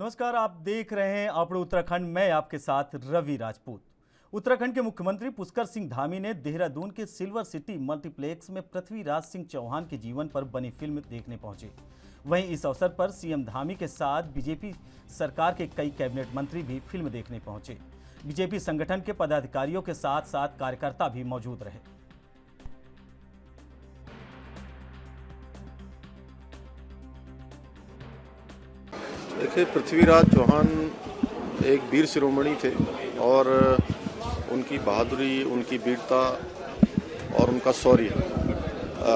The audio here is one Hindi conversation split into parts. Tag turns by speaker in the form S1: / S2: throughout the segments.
S1: नमस्कार, आप देख रहे हैं अपने उत्तराखंड। मैं आपके साथ रवि राजपूत। उत्तराखंड के मुख्यमंत्री पुष्कर सिंह धामी ने देहरादून के सिल्वर सिटी मल्टीप्लेक्स में पृथ्वीराज सिंह चौहान के जीवन पर बनी फिल्म देखने पहुंचे। वहीं इस अवसर पर सीएम धामी के साथ बीजेपी सरकार के कई कैबिनेट मंत्री भी फिल्म देखने पहुंचे। बीजेपी संगठन के पदाधिकारियों के साथ साथ कार्यकर्ता भी मौजूद रहे।
S2: देखिए, पृथ्वीराज चौहान एक वीर शिरोमणि थे और उनकी बहादुरी, उनकी वीरता और उनका शौर्य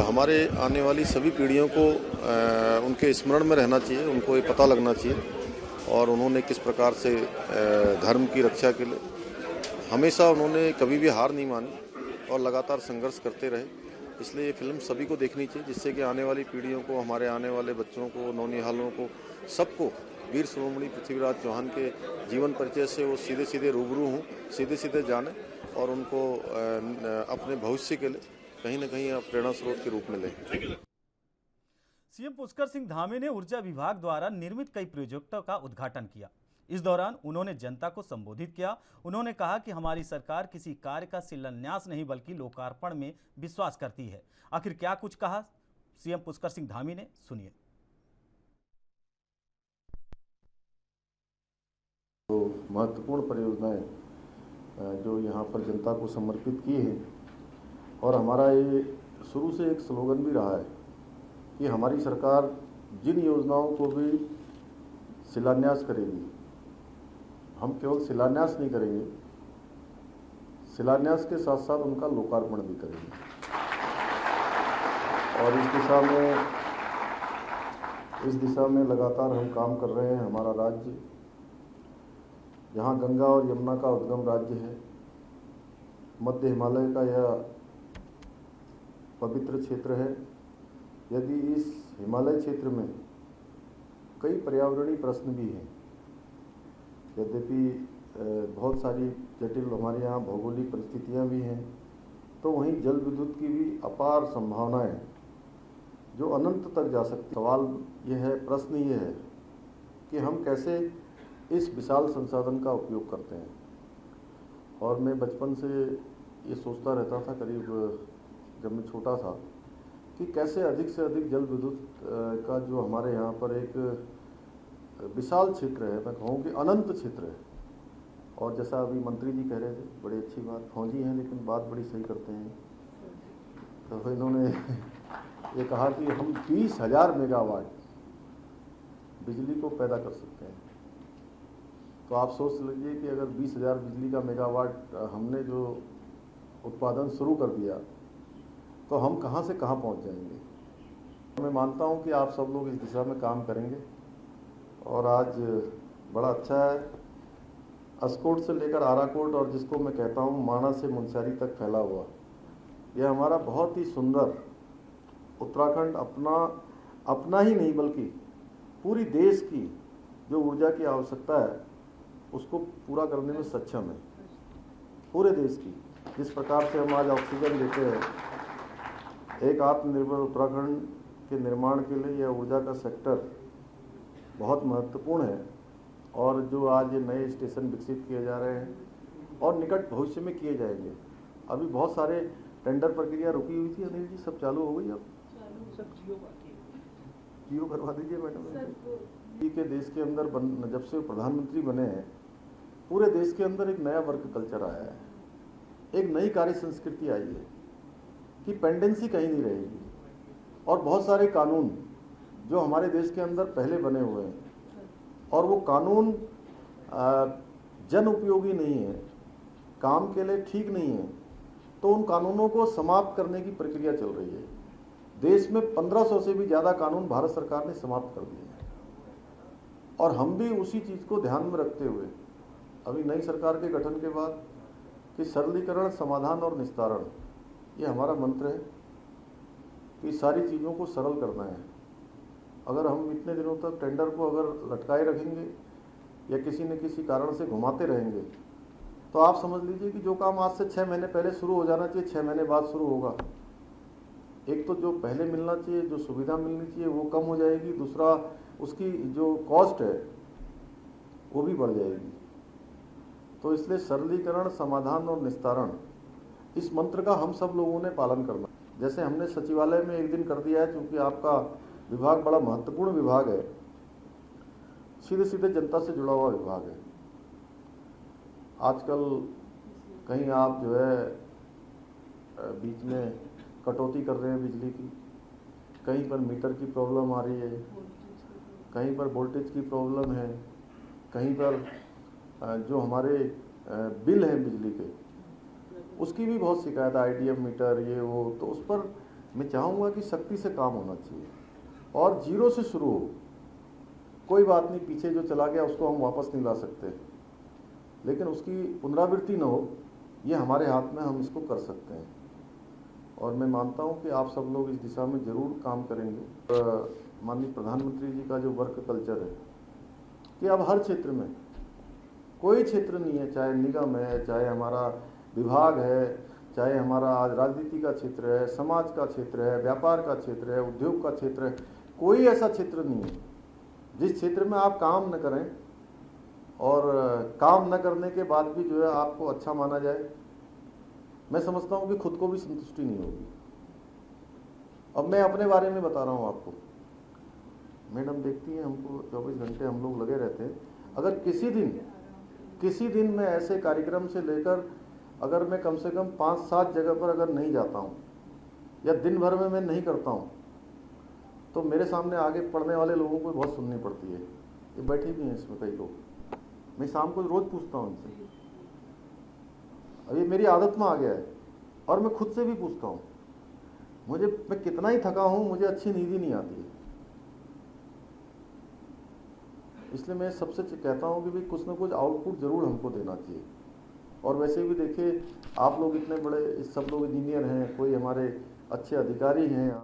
S2: हमारे आने वाली सभी पीढ़ियों को उनके स्मरण में रहना चाहिए, उनको ये पता लगना चाहिए। और उन्होंने किस प्रकार से धर्म की रक्षा के लिए हमेशा उन्होंने कभी भी हार नहीं मानी और लगातार संघर्ष करते रहे। इसलिए ये फिल्म सभी को देखनी चाहिए, जिससे कि आने वाली पीढ़ियों को, हमारे आने वाले बच्चों को, नौनिहालों को, सबको वीर शिरोमणि पृथ्वीराज चौहान के जीवन परिचय से वो सीधे सीधे रूबरू हों, सीधे सीधे जाने और उनको अपने भविष्य के लिए कहीं ना कहीं प्रेरणा स्रोत के रूप में लें।
S1: सीएम पुष्कर सिंह धामी ने ऊर्जा विभाग द्वारा निर्मित कई प्रोजेक्टों का उद्घाटन किया। इस दौरान उन्होंने जनता को संबोधित किया। उन्होंने कहा कि हमारी सरकार किसी कार्य का शिलान्यास नहीं बल्कि लोकार्पण में विश्वास करती है। आखिर क्या कुछ कहा सीएम पुष्कर सिंह धामी ने, सुनिए।
S3: तो महत्वपूर्ण परियोजनाएं जो यहाँ पर जनता को समर्पित की हैं, और हमारा ये शुरू से एक स्लोगन भी रहा है कि हमारी सरकार जिन योजनाओं को भी शिलान्यास करेगी, हम केवल शिलान्यास नहीं करेंगे, शिलान्यास के साथ साथ उनका लोकार्पण भी करेंगे। और इस दिशा में लगातार हम काम कर रहे हैं। हमारा राज्य यहाँ गंगा और यमुना का उद्गम राज्य है। मध्य हिमालय का यह पवित्र क्षेत्र है। यदि इस हिमालय क्षेत्र में कई पर्यावरणीय प्रश्न भी हैं, यद्यपि बहुत सारी जटिल हमारे यहाँ भौगोलिक परिस्थितियाँ भी हैं, तो वहीं जल विद्युत की भी अपार संभावनाएं जो अनंत तक जा सकती। सवाल यह है, प्रश्न ये है कि हम कैसे इस विशाल संसाधन का उपयोग करते हैं। और मैं बचपन से ये सोचता रहता था, करीब जब मैं छोटा था, कि कैसे अधिक से अधिक जल विद्युत का जो हमारे यहाँ पर एक विशाल क्षेत्र है, मैं कहूँ कि अनंत क्षेत्र है। और जैसा अभी मंत्री जी कह रहे थे, बड़ी अच्छी बात, फौजी हैं लेकिन बात बड़ी सही करते हैं। तो इन्होंने ये कहा कि हम 20,000 मेगावाट बिजली को पैदा कर सकते हैं। तो आप सोच लीजिए कि अगर 20,000 बिजली का मेगावाट हमने जो उत्पादन शुरू कर दिया, तो हम कहाँ से कहाँ पहुँच जाएंगे। मैं मानता हूँ कि आप सब लोग इस दिशा में काम करेंगे। और आज बड़ा अच्छा है, अस्कोट से लेकर आराकोट और जिसको मैं कहता हूँ माणा से मुनस्यारी तक फैला हुआ यह हमारा बहुत ही सुंदर उत्तराखंड अपना ही नहीं बल्कि पूरी देश की जो ऊर्जा की आवश्यकता है उसको पूरा करने में सक्षम है। पूरे देश की जिस प्रकार से हम आज ऑक्सीजन देते हैं, एक आत्मनिर्भर उत्तराखंड के निर्माण के लिए यह ऊर्जा का सेक्टर बहुत महत्वपूर्ण है। और जो आज ये नए स्टेशन विकसित किए जा रहे हैं और निकट भविष्य में किए जाएंगे। अभी बहुत सारे टेंडर प्रक्रिया रुकी हुई थी, अनिल जी सब चालू हो गई। अब सब जियो करवा दीजिए मैडम। के देश के अंदर जब से प्रधानमंत्री बने हैं, पूरे देश के अंदर एक नया वर्क कल्चर आया है, एक नई कार्य संस्कृति आई है कि पेंडेंसी कहीं नहीं रहेगी। और बहुत सारे कानून जो हमारे देश के अंदर पहले बने हुए हैं और वो कानून जन उपयोगी नहीं है, काम के लिए ठीक नहीं है, तो उन कानूनों को समाप्त करने की प्रक्रिया चल रही है। देश में 1500 से भी ज़्यादा कानून भारत सरकार ने समाप्त कर दिए हैं। और हम भी उसी चीज़ को ध्यान में रखते हुए अभी नई सरकार के गठन के बाद कि सरलीकरण, समाधान और निस्तारण, ये हमारा मंत्र है कि सारी चीज़ों को सरल करना है। अगर हम इतने दिनों तक टेंडर को अगर लटकाए रखेंगे या किसी न किसी कारण से घुमाते रहेंगे, तो आप समझ लीजिए कि जो काम आज से 6 महीने पहले शुरू हो जाना चाहिए, 6 महीने बाद शुरू होगा। एक तो जो पहले मिलना चाहिए, जो सुविधा मिलनी चाहिए वो कम हो जाएगी। दूसरा, उसकी जो कॉस्ट है वो भी बढ़ जाएगी। तो इसलिए सरलीकरण, समाधान और निस्तारण, इस मंत्र का हम सब लोगों ने पालन करना। जैसे हमने सचिवालय में एक दिन कर दिया है, क्योंकि आपका विभाग बड़ा महत्वपूर्ण विभाग है, सीधे सीधे जनता से जुड़ा हुआ विभाग है। आजकल कहीं आप जो है बीच में कटौती कर रहे हैं बिजली की, कहीं पर मीटर की प्रॉब्लम आ रही है, कहीं पर वोल्टेज की प्रॉब्लम है, कहीं पर जो हमारे बिल हैं बिजली के उसकी भी बहुत शिकायत, IDF मीटर ये वो। तो उस पर मैं चाहूँगा कि सख्ती से काम होना चाहिए और जीरो से शुरू हो। कोई बात नहीं, पीछे जो चला गया उसको हम वापस नहीं ला सकते, लेकिन उसकी पुनरावृत्ति न हो, ये हमारे हाथ में, हम इसको कर सकते हैं। और मैं मानता हूँ कि आप सब लोग इस दिशा में ज़रूर काम करेंगे। माननीय प्रधानमंत्री जी का जो वर्क कल्चर है कि अब हर क्षेत्र में, कोई क्षेत्र नहीं है, चाहे निगम है, चाहे हमारा विभाग है, चाहे हमारा आज राजनीति का क्षेत्र है, समाज का क्षेत्र है, व्यापार का क्षेत्र है, उद्योग का क्षेत्र है, कोई ऐसा क्षेत्र नहीं है जिस क्षेत्र में आप काम न करें और काम न करने के बाद भी जो है आपको अच्छा माना जाए। मैं समझता हूँ कि खुद को भी संतुष्टि नहीं होगी। अब मैं अपने बारे में बता रहा हूँ आपको। मैडम देखती हैं हमको, 24 घंटे हम लोग लगे रहते हैं। अगर किसी दिन मैं ऐसे कार्यक्रम से लेकर अगर मैं कम से कम 5-7 जगह पर अगर नहीं जाता हूँ या दिन भर में मैं नहीं करता हूँ, तो मेरे सामने आगे पढ़ने वाले लोगों को बहुत सुननी पड़ती है। ये बैठे भी हैं इसमें कई लोग, मैं शाम को रोज़ पूछता हूँ इनसे। अब ये मेरी आदत में आ गया है और मैं खुद से भी पूछता हूँ, मैं कितना ही थका हूँ, मुझे अच्छी नींद ही नहीं आती है। इसलिए मैं सबसे कहता हूँ कि भाई कुछ ना कुछ आउटपुट ज़रूर हमको देना चाहिए। और वैसे भी देखिए, आप लोग इतने बड़े, सब लोग इंजीनियर हैं, कोई हमारे अच्छे अधिकारी हैं।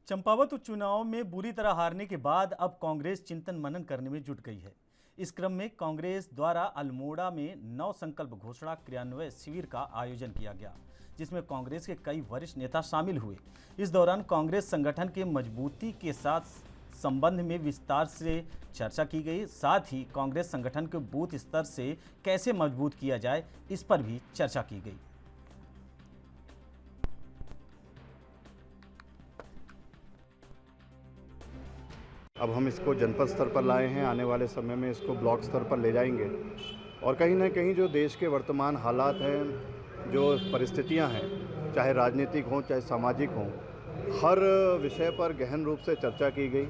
S1: चंपावत उपचुनाव में बुरी तरह हारने के बाद अब कांग्रेस चिंतन मनन करने में जुट गई है। इस क्रम में कांग्रेस द्वारा अल्मोड़ा में नव संकल्प घोषणा क्रियान्वयन शिविर का आयोजन किया गया, जिसमें कांग्रेस के कई वरिष्ठ नेता शामिल हुए। इस दौरान कांग्रेस संगठन के मजबूती के साथ संबंध में विस्तार से चर्चा की गई। साथ ही कांग्रेस संगठन को बूथ स्तर से कैसे मजबूत किया जाए, इस पर भी चर्चा की गई।
S4: अब हम इसको जनपद स्तर पर लाए हैं, आने वाले समय में इसको ब्लॉक स्तर पर ले जाएंगे। और कहीं ना कहीं जो देश के वर्तमान हालात हैं, जो परिस्थितियां हैं, चाहे राजनीतिक हों चाहे सामाजिक हों, हर विषय पर गहन रूप से चर्चा की गई।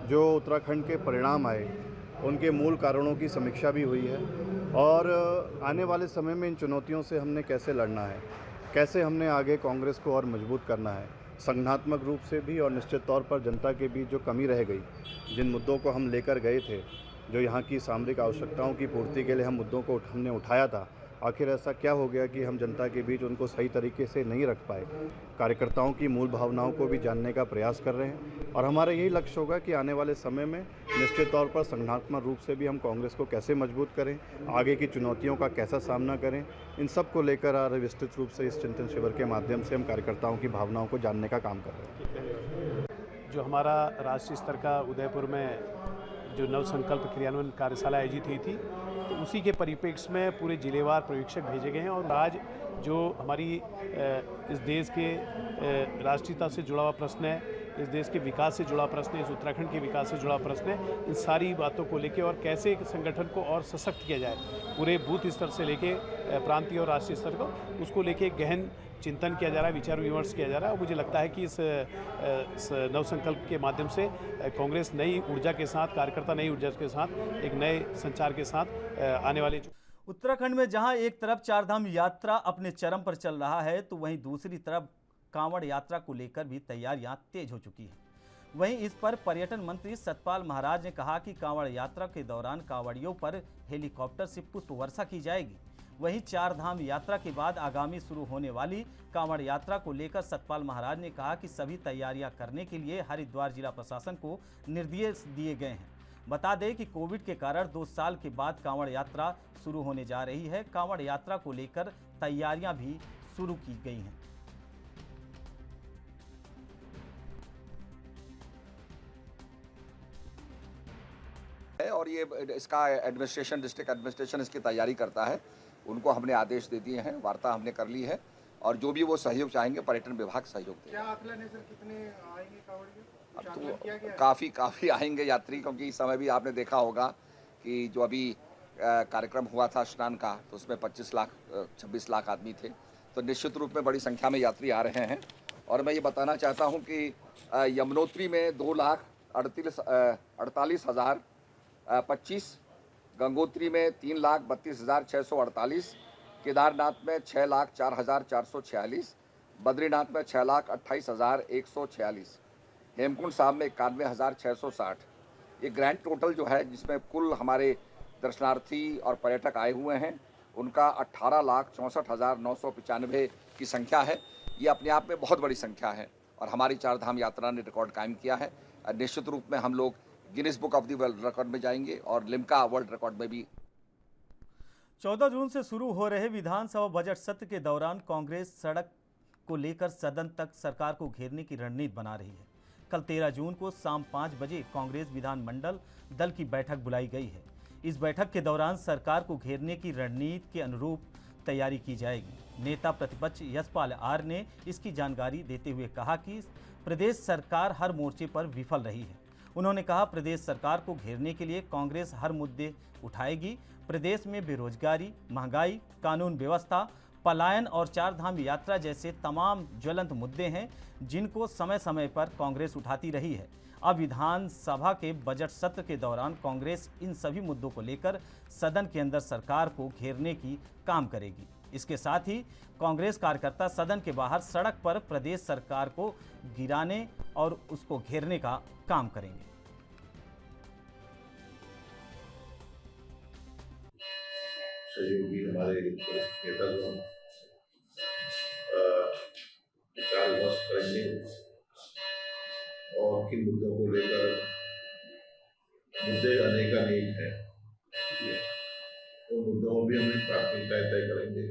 S4: जो उत्तराखंड के परिणाम आए, उनके मूल कारणों की समीक्षा भी हुई है और आने वाले समय में इन चुनौतियों से हमने कैसे लड़ना है, कैसे हमने आगे कांग्रेस को और मजबूत करना है, संगठनात्मक रूप से भी और निश्चित तौर पर जनता के बीच जो कमी रह गई, जिन मुद्दों को हम लेकर गए थे, जो यहाँ की सामरिक आवश्यकताओं की पूर्ति के लिए हम मुद्दों को हमने उठाया था, आखिर ऐसा क्या हो गया कि हम जनता के बीच उनको सही तरीके से नहीं रख पाए। कार्यकर्ताओं की मूल भावनाओं को भी जानने का प्रयास कर रहे हैं और हमारा यही लक्ष्य होगा कि आने वाले समय में निश्चित तौर पर संगठनात्मक रूप से भी हम कांग्रेस को कैसे मजबूत करें, आगे की चुनौतियों का कैसा सामना करें, इन सब को लेकर विस्तृत रूप से इस चिंतन शिविर के माध्यम से हम कार्यकर्ताओं की भावनाओं को जानने का काम कर रहे हैं।
S5: जो हमारा राष्ट्रीय स्तर का उदयपुर में जो नव संकल्प क्रियान्वयन कार्यशाला आयोजित हुई थी, तो उसी के परिप्रेक्ष्य में पूरे जिलेवार पर्यवेक्षक भेजे गए हैं। और आज जो हमारी इस देश के राष्ट्रीयता से जुड़ा हुआ प्रश्न है, इस देश के विकास से जुड़ा प्रश्न है, इस उत्तराखंड के विकास से जुड़ा प्रश्न है, इन सारी बातों को लेके और कैसे संगठन को और सशक्त किया जाए, पूरे बूथ स्तर से लेके प्रांतीय और राष्ट्रीय स्तर को, उसको लेके गहन चिंतन किया जा रहा है, विचार विमर्श किया जा रहा है। और मुझे लगता है कि इस नव संकल्प के माध्यम से कांग्रेस नई ऊर्जा के साथ, कार्यकर्ता नई ऊर्जा के साथ, एक नए संचार के साथ आने वाले।
S1: उत्तराखंड में जहां एक तरफ चारधाम यात्रा अपने चरम पर चल रहा है, तो वहीं दूसरी तरफ कांवड़ यात्रा को लेकर भी तैयारियां तेज हो चुकी हैं। वहीं इस पर पर्यटन मंत्री सतपाल महाराज ने कहा कि कांवड़ यात्रा के दौरान कांवड़ियों पर हेलीकॉप्टर से पुष्प वर्षा की जाएगी। वहीं चार धाम यात्रा के बाद आगामी शुरू होने वाली कांवड़ यात्रा को लेकर सतपाल महाराज ने कहा कि सभी तैयारियां करने के लिए हरिद्वार जिला प्रशासन को निर्देश दिए गए हैं। बता दें कि कोविड के कारण 2 साल के बाद कांवड़ यात्रा शुरू होने जा रही है। कांवड़ यात्रा को लेकर तैयारियां भी शुरू की गई हैं।
S6: और ये इसका एडमिनिस्ट्रेशन, डिस्ट्रिक्ट एडमिनिस्ट्रेशन इसकी तैयारी करता है, उनको हमने आदेश दे दिए हैं, वार्ता हमने कर ली है और जो भी वो सहयोग चाहेंगे पर्यटन विभाग सहयोग देगा।
S7: क्या आकलन है सर, कितने आएंगे कांवड़िए?
S6: अब
S7: कुछ आकलन किया गया है?
S6: काफ़ी आएंगे यात्री, क्योंकि इस समय भी आपने देखा होगा कि जो अभी कार्यक्रम हुआ था स्नान का, तो उसमें 26 लाख आदमी थे, तो निश्चित रूप में बड़ी संख्या में यात्री आ रहे हैं। और मैं ये बताना चाहता हूँ कि यमुनोत्री में 2,48,025, गंगोत्री में 3,32,648, केदारनाथ में 6,04,446, बद्रीनाथ में 6,28,146, हेमकुंड साहब में 91,660। ये ग्रैंड टोटल जो है, जिसमें कुल हमारे दर्शनार्थी और पर्यटक आए हुए हैं, उनका 18,64,995 की संख्या है। ये अपने आप में बहुत बड़ी संख्या है और हमारी चार धाम यात्रा ने रिकॉर्ड कायम किया है। निश्चित रूप में हम लोग Guinness book of the world record में जाएंगे और लिम्का वर्ल्ड रिकॉर्ड में भी।
S1: 14 जून से शुरू हो रहे विधानसभा बजट सत्र के दौरान कांग्रेस सड़क को लेकर सदन तक सरकार को घेरने की रणनीति बना रही है। कल 13 जून को शाम 5 बजे कांग्रेस विधानमंडल दल की बैठक बुलाई गई है। इस बैठक के दौरान सरकार को घेरने की रणनीति के अनुरूप तैयारी की जाएगी। नेता प्रतिपक्ष यशपाल आर्य ने इसकी जानकारी देते हुए कहा कि प्रदेश सरकार हर मोर्चे पर विफल रही है। उन्होंने कहा, प्रदेश सरकार को घेरने के लिए कांग्रेस हर मुद्दे उठाएगी। प्रदेश में बेरोजगारी, महंगाई, कानून व्यवस्था, पलायन और चार धाम यात्रा जैसे तमाम ज्वलंत मुद्दे हैं, जिनको समय समय पर कांग्रेस उठाती रही है। अब विधानसभा के बजट सत्र के दौरान कांग्रेस इन सभी मुद्दों को लेकर सदन के अंदर सरकार को घेरने की काम करेगी। इसके साथ ही कांग्रेस कार्यकर्ता सदन के बाहर सड़क पर प्रदेश सरकार को गिराने और उसको घेरने का काम करेंगे।
S8: सहयोगी हमारे नेता जो विचार विमर्श करेंगे और किन मुद्दों को लेकर, मुद्दे अनेक हैं, उन मुद्दों में भी हम प्राथमिकताएं तय करेंगे।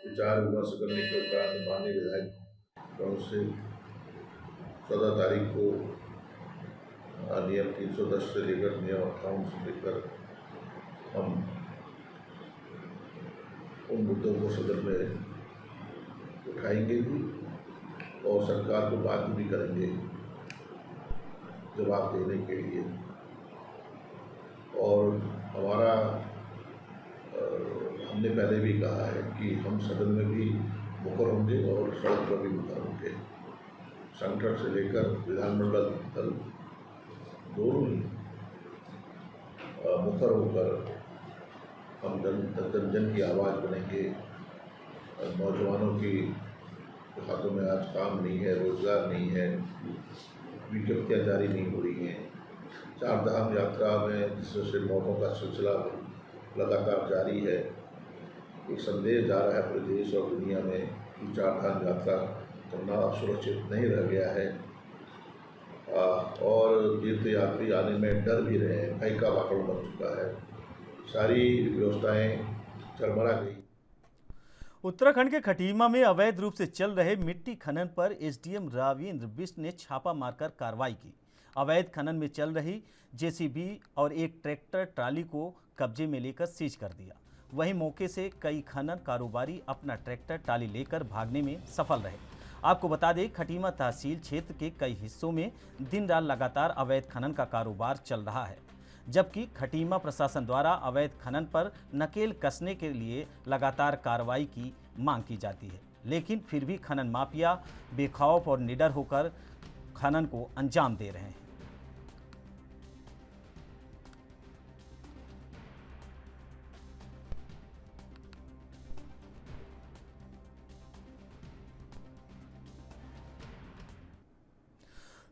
S8: विचार विमर्श करने के उपरांत माननीय विधायक से 14 तारीख को नियम 310 से लेकर नियम 58 से लेकर हम उन मुद्दों को सदन में उठाएंगे भी और सरकार को बात भी करेंगे जवाब देने के लिए। और हमारा हमने पहले भी कहा है कि हम सदन में भी मुखर होंगे और सड़क पर भी मुखर होंगे। संगठन से लेकर विधानमंडल दल दोनों ही मुखर होकर हम जन की आवाज़ बनेंगे। नौजवानों की हाथों में आज काम नहीं है, रोजगार नहीं है, विज्ञप्तियाँ जारी नहीं हो रही हैं। चार धाम यात्रा में जिससे मौतों का सिलसिला लगातार जारी है। एक संदेश जा रहा है पूरे देश और दुनिया में कि चार धाम यात्रा करना सुरक्षित नहीं रह गया है और तीर्थयात्री आने में डर भी रहे हैं, भय का वातावरण बन चुका है। सारी व्यवस्थाएं चरमरा गई।
S1: उत्तराखंड के खटीमा में अवैध रूप से चल रहे मिट्टी खनन पर एसडीएम राविंद्र बिष्ट ने छापा मारकर कार्रवाई की। अवैध खनन में चल रही जेसीबी और एक ट्रैक्टर ट्राली को कब्जे में लेकर सीज कर दिया। वहीं मौके से कई खनन कारोबारी अपना ट्रैक्टर ट्राली लेकर भागने में सफल रहे। आपको बता दें, खटीमा तहसील क्षेत्र के कई हिस्सों में दिन रात लगातार अवैध खनन का कारोबार चल रहा है, जबकि खटीमा प्रशासन द्वारा अवैध खनन पर नकेल कसने के लिए लगातार कार्रवाई की मांग की जाती है, लेकिन फिर भी खनन माफिया बेखौफ और निडर होकर खनन को अंजाम दे रहे हैं।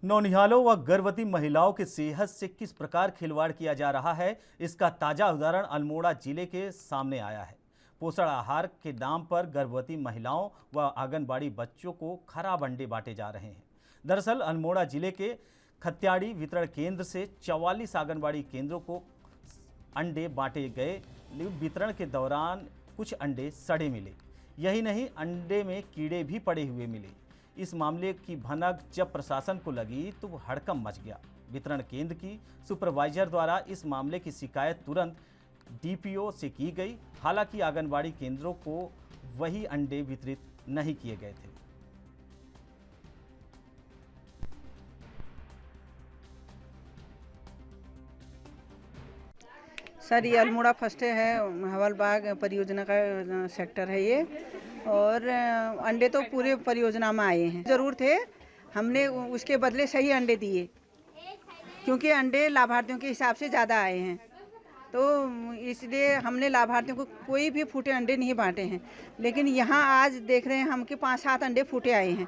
S1: नौनिहालों व गर्भवती महिलाओं की सेहत से किस प्रकार खिलवाड़ किया जा रहा है, इसका ताज़ा उदाहरण अल्मोड़ा जिले के सामने आया है। पोषण आहार के नाम पर गर्भवती महिलाओं व आंगनबाड़ी बच्चों को खराब अंडे बांटे जा रहे हैं। दरअसल अल्मोड़ा जिले के खत्याड़ी वितरण केंद्र से 44 आंगनबाड़ी केंद्रों को अंडे बांटे गए। वितरण के दौरान कुछ अंडे सड़े मिले। यही नहीं, अंडे में कीड़े भी पड़े हुए मिले। इस मामले की भनक जब प्रशासन को लगी तो हड़कंप मच गया। वितरण केंद्र की सुपरवाइजर द्वारा इस मामले की शिकायत तुरंत डीपीओ से की गई। हालांकि आंगनबाड़ी केंद्रों को वही अंडे वितरित नहीं किए गए थे।
S9: सर, ये अल्मोड़ा फर्स्ट है, हवलबाग परियोजना का सेक्टर है ये, और अंडे तो पूरे परियोजना में आए हैं। ज़रूर थे, हमने उसके बदले सही अंडे दिए, क्योंकि अंडे लाभार्थियों के हिसाब से ज़्यादा आए हैं, तो इसलिए हमने लाभार्थियों को कोई भी फूटे अंडे नहीं बांटे हैं। लेकिन यहाँ आज देख रहे हैं हम कि 5-7 अंडे फूटे आए हैं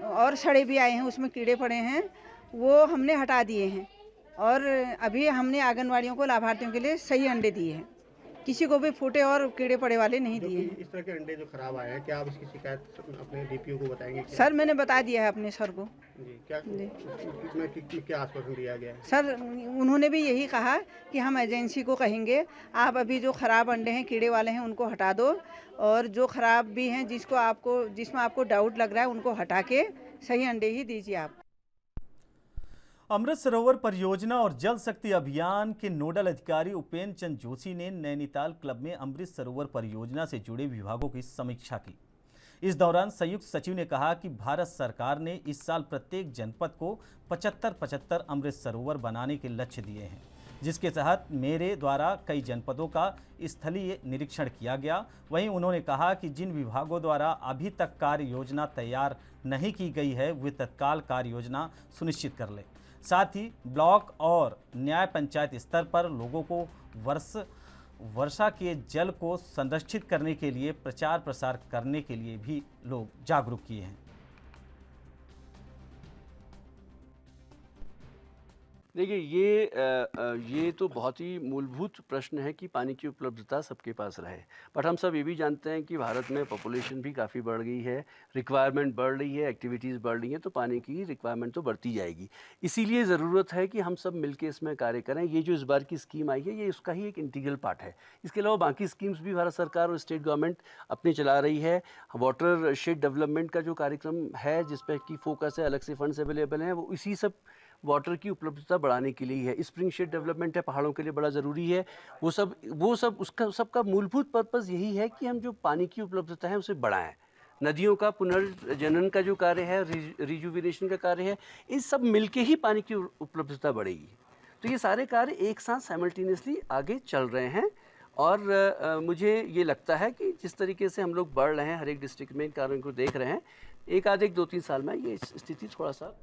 S9: और सड़े भी आए हैं, उसमें कीड़े पड़े हैं, वो हमने हटा दिए हैं। और अभी हमने आंगनवाड़ियों को लाभार्थियों के लिए सही अंडे दिए हैं, किसी को भी फूटे और कीड़े पड़े वाले नहीं दिए हैं।
S10: इस तरह के अंडे जो खराब आए हैं, क्या आप इसकी शिकायत अपने डीपीओ को बताएंगे?
S9: सर, मैंने बता दिया है अपने सर को।
S10: जी, क्या आश्वासन दिया गया है?
S9: सर, उन्होंने भी यही कहा कि हम एजेंसी को कहेंगे, आप अभी जो ख़राब अंडे हैं, कीड़े वाले हैं, उनको हटा दो, और जो ख़राब भी हैं, जिसमें आपको डाउट लग रहा है, उनको हटा के सही अंडे ही दीजिए आप।
S1: अमृत सरोवर परियोजना और जल शक्ति अभियान के नोडल अधिकारी उपेंद्र चंद जोशी ने नैनीताल क्लब में अमृत सरोवर परियोजना से जुड़े विभागों की समीक्षा की। इस दौरान संयुक्त सचिव ने कहा कि भारत सरकार ने इस साल प्रत्येक जनपद को 75-75 अमृत सरोवर बनाने के लक्ष्य दिए हैं, जिसके तहत मेरे द्वारा कई जनपदों का स्थलीय निरीक्षण किया गया। वहीं उन्होंने कहा कि जिन विभागों द्वारा अभी तक कार्य योजना तैयार नहीं की गई है, वे तत्काल कार्य योजना सुनिश्चित कर लें। साथ ही ब्लॉक और न्याय पंचायत स्तर पर लोगों को वर्षा के जल को संरक्षित करने के लिए प्रचार प्रसार करने के लिए भी लोग जागरूक किए हैं।
S11: देखिए, ये तो बहुत ही मूलभूत प्रश्न है कि पानी की उपलब्धता सबके पास रहे। बट हम सब ये भी जानते हैं कि भारत में पॉपुलेशन भी काफ़ी बढ़ गई है, रिक्वायरमेंट बढ़ रही है, एक्टिविटीज़ बढ़ रही हैं, तो पानी की रिक्वायरमेंट तो बढ़ती जाएगी। इसीलिए ज़रूरत है कि हम सब मिलकर इसमें कार्य करें। ये जो इस बार की स्कीम आई है, ये उसका ही एक इंटीग्रल पार्ट है। इसके अलावा बाकी स्कीम्स भी भारत सरकार और स्टेट गवर्नमेंट अपनी चला रही है। वाटर शेड डेवलपमेंट का जो कार्यक्रम है, जिस पर की फोकस है, अलग से फंड्स अवेलेबल हैं, वो इसी सब वाटर की उपलब्धता बढ़ाने के लिए है। स्प्रिंग शेड डेवलपमेंट है, पहाड़ों के लिए बड़ा ज़रूरी है। वो सब उसका सबका मूलभूत पर्पज़ यही है कि हम जो पानी की उपलब्धता है उसे बढ़ाएं। नदियों का पुनर्जनन का जो कार्य है, रिजुविनेशन का कार्य है, इन सब मिलके ही पानी की उपलब्धता बढ़ेगी। तो ये सारे कार्य एक साथ साइमल्टेनियसली आगे चल रहे हैं। और मुझे ये लगता है कि जिस तरीके से हम लोग बढ़ रहे हैं, हर एक डिस्ट्रिक्ट में इन कार्यों को देख रहे हैं, एक 2-3 साल में ये स्थिति थोड़ा सा।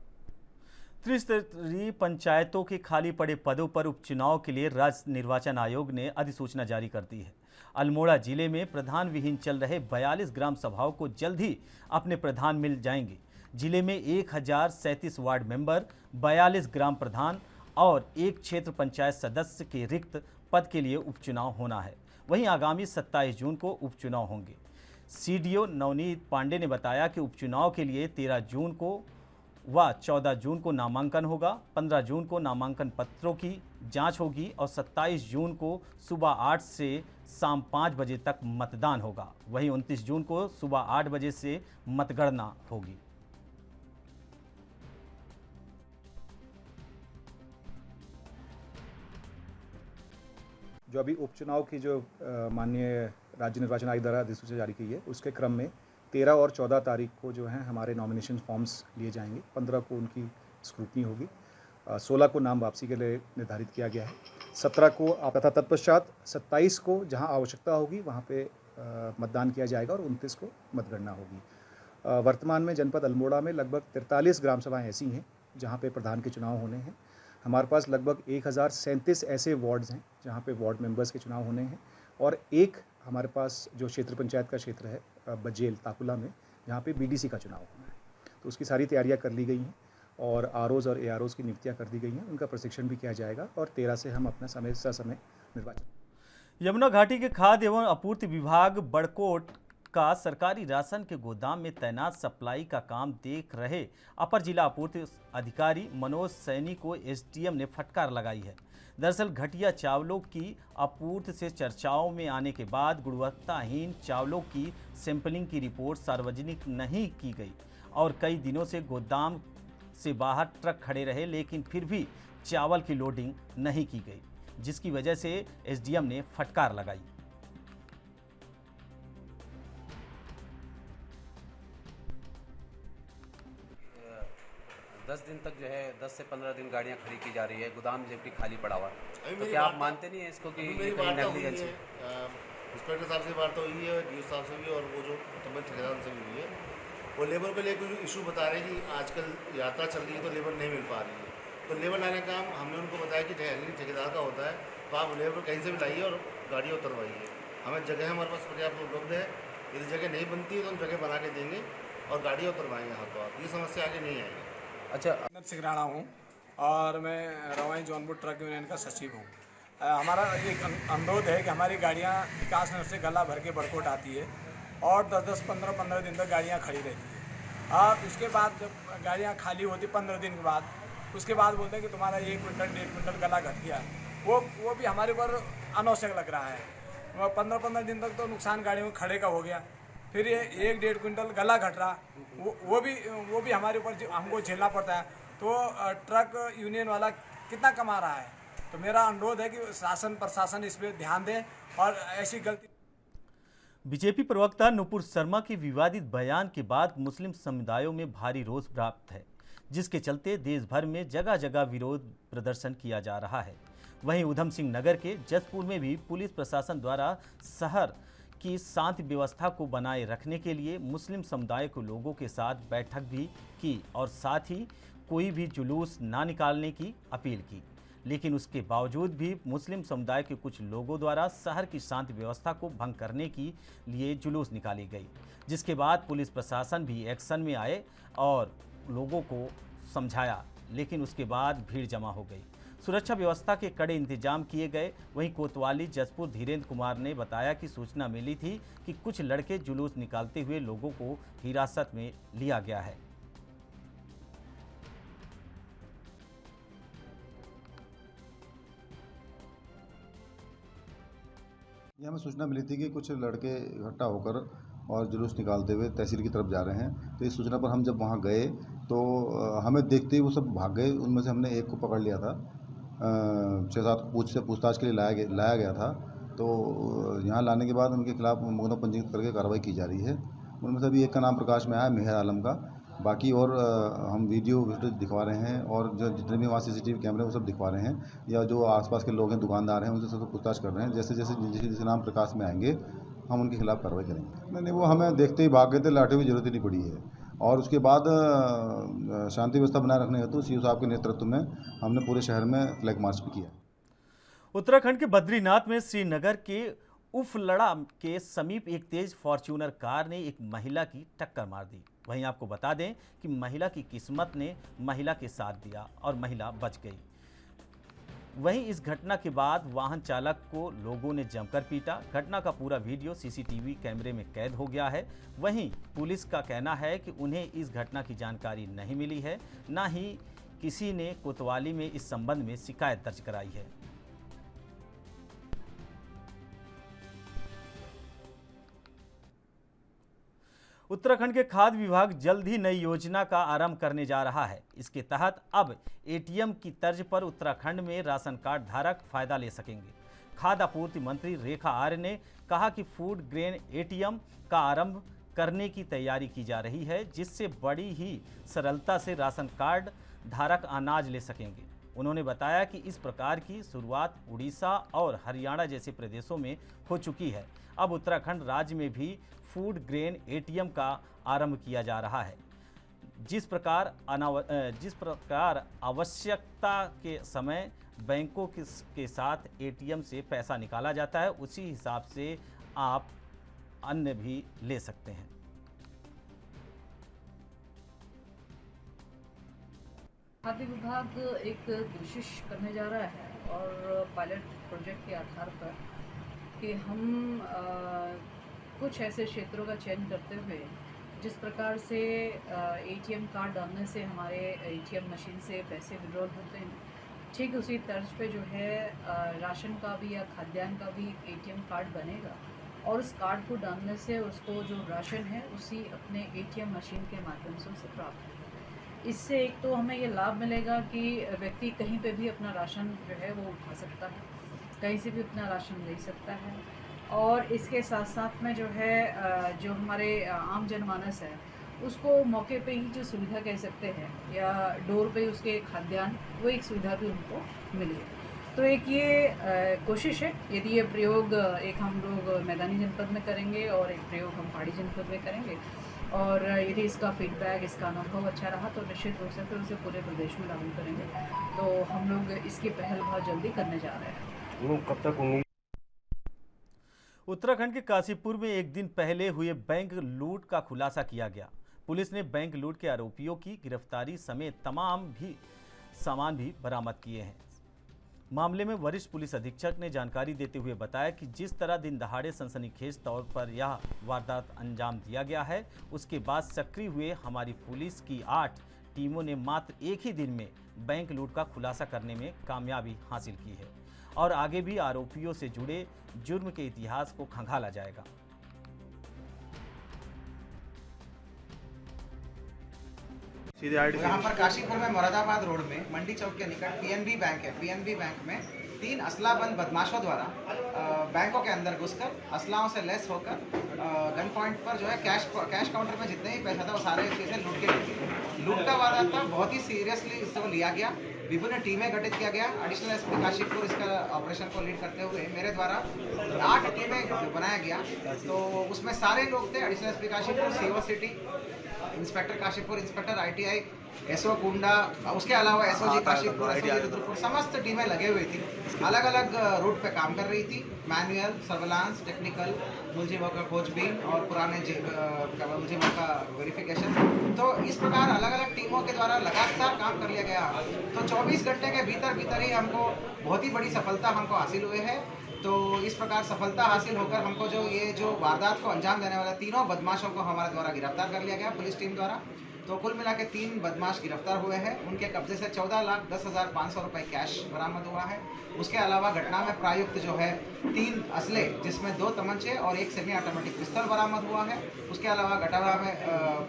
S1: त्रिस्तरीय पंचायतों के खाली पड़े पदों पर उपचुनाव के लिए राज्य निर्वाचन आयोग ने अधिसूचना जारी कर दी है। अल्मोड़ा जिले में प्रधान विहीन चल रहे 42 ग्राम सभाओं को जल्द ही अपने प्रधान मिल जाएंगे। जिले में 1037 वार्ड मेंबर, 42 ग्राम प्रधान और 1 क्षेत्र पंचायत सदस्य के रिक्त पद के लिए उपचुनाव होना है। वहीं आगामी 27 जून को उपचुनाव होंगे। सीडीओ नवनीत पांडे ने बताया कि उपचुनाव के लिए 13 जून को व 14 जून को नामांकन होगा, 15 जून को नामांकन पत्रों की जांच होगी और 27 जून को सुबह 8 से शाम 5 बजे तक मतदान होगा। वहीं 29 जून को सुबह 8 बजे से मतगणना होगी।
S12: जो अभी उपचुनाव की जो माननीय राज्य निर्वाचन आयोग द्वारा अधिसूचना जारी की है, उसके क्रम में 13 और 14 तारीख को जो है हमारे नॉमिनेशन फॉर्म्स लिए जाएंगे। 15 को उनकी स्क्रूटनी होगी, 16 को नाम वापसी के लिए निर्धारित किया गया है, 17 को तथा तत्पश्चात 27 को जहां आवश्यकता होगी वहां पे मतदान किया जाएगा और 29 को मतगणना होगी। वर्तमान में जनपद अल्मोड़ा में लगभग 43 ग्राम सभाएँ ऐसी हैं जहाँ पे प्रधान के चुनाव होने हैं। हमारे पास लगभग 1037 ऐसे वार्ड्स हैं जहाँ पे वार्ड मेंबर्स के चुनाव होने हैं, और एक हमारे पास जो क्षेत्र पंचायत का क्षेत्र है बजेल ताकुला में, जहाँ पे बीडीसी का चुनाव होना है। तो उसकी सारी तैयारियां कर ली गई हैं और आरओज़ और एआरओज़ की नियुक्तियां कर दी गई हैं। उनका प्रशिक्षण भी किया जाएगा और 13 से हम अपना समय निर्वाचन।
S1: यमुना घाटी के खाद्य एवं आपूर्ति विभाग बड़कोट का सरकारी राशन के गोदाम में तैनात सप्लाई का काम देख रहे अपर जिला आपूर्ति अधिकारी मनोज सैनी को एसडीएम ने फटकार लगाई है। दरअसल घटिया चावलों की आपूर्ति से चर्चाओं में आने के बाद गुणवत्ताहीन चावलों की सैंपलिंग की रिपोर्ट सार्वजनिक नहीं की गई और कई दिनों से गोदाम से बाहर ट्रक खड़े रहे, लेकिन फिर भी चावल की लोडिंग नहीं की गई, जिसकी वजह से एसडीएम ने फटकार लगाई।
S13: 10 दिन तक जो है 10 से 15 दिन गाड़ियाँ खड़ी की जा रही है, गोदाम जबकि खाली पड़ा हुआ। तो क्या आप मानते नहीं है इसको कि नेगलिजेंस है?
S14: इंस्पेक्टर साहब से वार्ता हुई है, डीओ साहब से भी, और वो जो ठेकेदार से भी हुई है। वो लेबर को लेकर जो इशू बता रहे हैं कि आजकल यात्रा चल रही है तो लेबर नहीं मिल पा रही है, तो लेबर लाने का काम हमने उनको बताया कि ठेकेदार का होता है, तो आप लेबर कहीं से भी लाइए और गाड़ियाँ उतरवाइए। हमें जगह हमारे पास पर्याप्त उपलब्ध है, यदि जगह नहीं बनती है तो हम जगह बना के देंगे और गाड़ियाँ उतरवाएंगे हाथों हाथ। ये समस्या आगे नहीं आएगी।
S13: अच्छा,
S15: सिंह राणा हूँ और मैं रवाई जौनपुर ट्रक यूनियन का सचिव हूँ। हमारा एक अनुरोध है कि हमारी गाड़ियाँ विकास नगर से गला भर के बड़कोट आती है और 10-10, 15-15 दिन तक गाड़ियाँ खड़ी रहती है। और उसके बाद जब गाड़ियाँ खाली होती 15 दिन के बाद, उसके बाद बोलते हैं कि तुम्हारा 1 क्विंटल 1.5 क्विंटल गला घट गया। वो भी हमारे ऊपर अनावश्यक लग रहा है। 15-15 दिन तक तो नुकसान गाड़ियों में खड़े का हो गया, फिर ये 1-1.5 क्विंटल गला घट रहा, वो भी हमारे ऊपर हमको झेलना पड़ता है। तो ट्रक यूनियन वाला कितना कमा रहा है? तो मेरा अनुरोध है कि शासन प्रशासन इस पर ध्यान दे और ऐसी गलती।
S1: बीजेपी प्रवक्ता नुपुर शर्मा के विवादित बयान के बाद मुस्लिम समुदायों में भारी रोष प्राप्त है, जिसके चलते देश भर में जगह जगह विरोध प्रदर्शन किया जा रहा है। वहीं उधम सिंह नगर के जसपुर में भी पुलिस प्रशासन द्वारा शहर की शांति व्यवस्था को बनाए रखने के लिए मुस्लिम समुदाय के लोगों के साथ बैठक भी की और साथ ही कोई भी जुलूस ना निकालने की अपील की। लेकिन उसके बावजूद भी मुस्लिम समुदाय के कुछ लोगों द्वारा शहर की शांति व्यवस्था को भंग करने के लिए जुलूस निकाली गई, जिसके बाद पुलिस प्रशासन भी एक्शन में आए और लोगों को समझाया, लेकिन उसके बाद भीड़ जमा हो गई। सुरक्षा व्यवस्था के कड़े इंतजाम किए गए। वहीं कोतवाली जसपुर धीरेन्द्र कुमार ने बताया कि सूचना मिली थी कि कुछ लड़के जुलूस निकालते हुए लोगों को हिरासत में लिया गया है।
S16: ये हमें सूचना मिली थी कि कुछ लड़के इकट्ठा होकर और जुलूस निकालते हुए तहसील की तरफ जा रहे हैं। तो इस सूचना पर हम जब वहाँ गए तो हमें देखते ही वो सब भाग गए। उनमें से हमने एक को पकड़ लिया था, 6-7 पूछताछ के लिए लाया गया था। तो यहाँ लाने के बाद उनके खिलाफ मुकदमा पंजीकृत करके कार्रवाई की जा रही है। उनमें से अभी एक का नाम प्रकाश में आया, मेहर आलम का। बाकी और हम वीडियो दिखवा रहे हैं और जो जितने भी वहाँ CCTV कैमरे वो सब दिखवा रहे हैं, या जो आसपास के लोग हैं, दुकानदार हैं, उनसे सब पूछताछ कर रहे हैं। जैसे जैसे नाम प्रकाश में आएंगे हम उनके खिलाफ कार्रवाई करेंगे। नहीं, वो हमें देखते ही भाग गए थे, लाठी की जरूरत ही नहीं पड़ी है। और उसके बाद शांति व्यवस्था बनाए रखने हेतु सीओ साहब के नेतृत्व में हमने पूरे शहर में फ्लैग मार्च भी किया।
S1: उत्तराखंड के बद्रीनाथ में श्रीनगर के उफलड़ा के समीप एक तेज फॉर्च्यूनर कार ने एक महिला की टक्कर मार दी। वहीं आपको बता दें कि महिला की किस्मत ने महिला के साथ दिया और महिला बच गई। वहीं इस घटना के बाद वाहन चालक को लोगों ने जमकर पीटा। घटना का पूरा वीडियो CCTV कैमरे में कैद हो गया है। वहीं पुलिस का कहना है कि उन्हें इस घटना की जानकारी नहीं मिली है, न ही किसी ने कोतवाली में इस संबंध में शिकायत दर्ज कराई है। उत्तराखंड के खाद्य विभाग जल्द ही नई योजना का आरंभ करने जा रहा है। इसके तहत अब ATM की तर्ज पर उत्तराखंड में राशन कार्ड धारक फायदा ले सकेंगे। खाद्य आपूर्ति मंत्री रेखा आर्य ने कहा कि फूड ग्रेन ATM का आरंभ करने की तैयारी की जा रही है, जिससे बड़ी ही सरलता से राशन कार्ड धारक अनाज ले सकेंगे। उन्होंने बताया कि इस प्रकार की शुरुआत उड़ीसा और हरियाणा जैसे प्रदेशों में हो चुकी है। अब उत्तराखंड राज्य में भी फूड ग्रेन ATM का आरंभ किया जा रहा है। जिस प्रकार आवश्यकता के समय बैंकों के साथ ATM से पैसा निकाला जाता है, उसी हिसाब से आप अन्य भी ले सकते हैं।
S17: खाद्य विभाग एक कोशिश करने जा रहा है और पायलट प्रोजेक्ट के आधार पर कि हम कुछ ऐसे क्षेत्रों का चयन करते हुए जिस प्रकार से ATM कार्ड डालने से हमारे ATM मशीन से पैसे विड्रॉल होते हैं, ठीक उसी तर्ज पे जो है राशन का भी या खाद्यान्न का भी ATM कार्ड बनेगा और उस कार्ड को डालने से उसको जो राशन है उसी अपने ATM मशीन के माध्यम से उसे प्राप्त होगा। इससे एक तो हमें ये लाभ मिलेगा कि व्यक्ति कहीं पे भी अपना राशन जो है वो उठा सकता है, कहीं से भी अपना राशन ले सकता है। और इसके साथ साथ में जो है जो हमारे आम जनमानस है उसको मौके पे ही जो सुविधा कह सकते हैं या डोर पे उसके खाद्यान्न, वो एक सुविधा भी उनको मिली। तो एक ये कोशिश है, यदि ये प्रयोग एक हम लोग मैदानी जनपद में करेंगे और एक प्रयोग हम पहाड़ी जनपद में करेंगे, और यदि इसका फीडबैक, इसका अनुभव अच्छा रहा तो निश्चित रूप से फिर उसे पूरे प्रदेश में लागू करेंगे। तो हम लोग इसकी पहल बहुत जल्दी करने जा रहे हैं।
S1: वो कब तक उम्मीद? उत्तराखंड के काशीपुर में एक दिन पहले हुए बैंक लूट का खुलासा किया गया। पुलिस ने बैंक लूट के आरोपियों की गिरफ्तारी समेत तमाम सामान भी बरामद किए हैं। मामले में वरिष्ठ पुलिस अधीक्षक ने जानकारी देते हुए बताया कि जिस तरह दिन दहाड़े सनसनीखेज तौर पर यह वारदात अंजाम दिया गया है, उसके बाद सक्रिय हुए हमारी पुलिस की 8 टीमों ने मात्र एक ही दिन में बैंक लूट का खुलासा करने में कामयाबी हासिल की है और आगे भी आरोपियों से जुड़े जुर्म के इतिहास को खंगाला जाएगा।
S18: यहाँ पर काशीपुर में मुरादाबाद रोड में मंडी चौक के निकट पीएनबी बैंक है। पीएनबी बैंक में 3 असलाबंद बदमाशों द्वारा बैंकों के अंदर घुसकर असलाओं से लैस होकर गन पॉइंट पर जो है कैश काउंटर में जितने ही पैसा था वो सारे चीज़ें लूट के ले गई। लूट का वारदात था, बहुत ही सीरियसली इसको लिया गया। विभिन्न टीमें गठित किया गया। एडिशनल एसपी काशीपुर इसका ऑपरेशन को लीड करते हुए मेरे द्वारा 8 टीमें बनाया गया। तो उसमें सारे लोग थे, additional SP Kashipur, CO city, inspector Kashipur, inspector ITI, SO Kunda, उसके अलावा एसओजी काशीपुर, एसओजी रुद्रपुर, समस्त टीमें लगे हुई थी। अलग अलग रूट पे काम कर रही थी। मैनुअल, सर्वेलांस, टेक्निकल, मुलजिमों का खोजबीन और पुराने मुलजिमों का वेरिफिकेशन। तो इस प्रकार अलग अलग टीमों के द्वारा लगातार काम कर लिया गया। तो 24 घंटे के भीतर ही हमको बहुत ही बड़ी सफलता हमको हासिल हुई है। तो इस प्रकार सफलता हासिल होकर हमको जो वारदात को अंजाम देने वाले तीनों बदमाशों को हमारे द्वारा गिरफ्तार कर लिया गया पुलिस टीम द्वारा। तो कुल मिला के 3 बदमाश गिरफ्तार हुए हैं। उनके कब्जे से 14,10,500 रुपये कैश बरामद हुआ है। उसके अलावा घटना में प्रयुक्त जो है 3 असले, जिसमें 2 तमंचे और 1 सेमी ऑटोमेटिक पिस्तौल बरामद हुआ है। उसके अलावा घटना में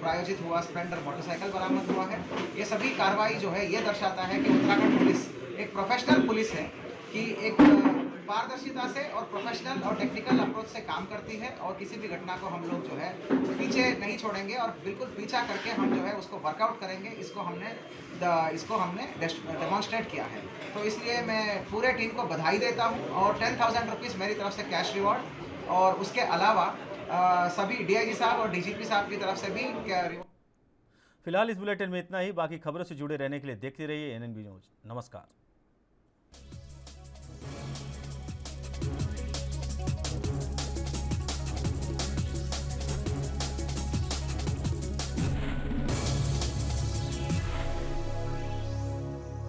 S18: प्रायोजित हुआ स्प्लेंडर मोटरसाइकिल बरामद हुआ है। ये सभी कार्रवाई जो है ये दर्शाता है कि उत्तराखंड पुलिस एक प्रोफेशनल पुलिस है, कि एक पारदर्शिता से और प्रोफेशनल और टेक्निकल अप्रोच से काम करती है। और किसी भी घटना को हम लोग जो है पीछे नहीं छोड़ेंगे और बिल्कुल पीछा करके हम जो है उसको वर्कआउट करेंगे। इसको हमने डेमोन्स्ट्रेट किया है। तो इसलिए मैं पूरे टीम को बधाई देता हूँ और 10,000 रुपीज़ मेरी तरफ से कैश रिवॉर्ड, और उसके अलावा सभी डीआईजी साहब और डीजीपी साहब की तरफ से भी रिवॉर्ड।
S1: फिलहाल इस बुलेटिन में इतना ही। बाकी खबरों से जुड़े रहने के लिए देखते रहिए एनएनबी न्यूज। नमस्कार।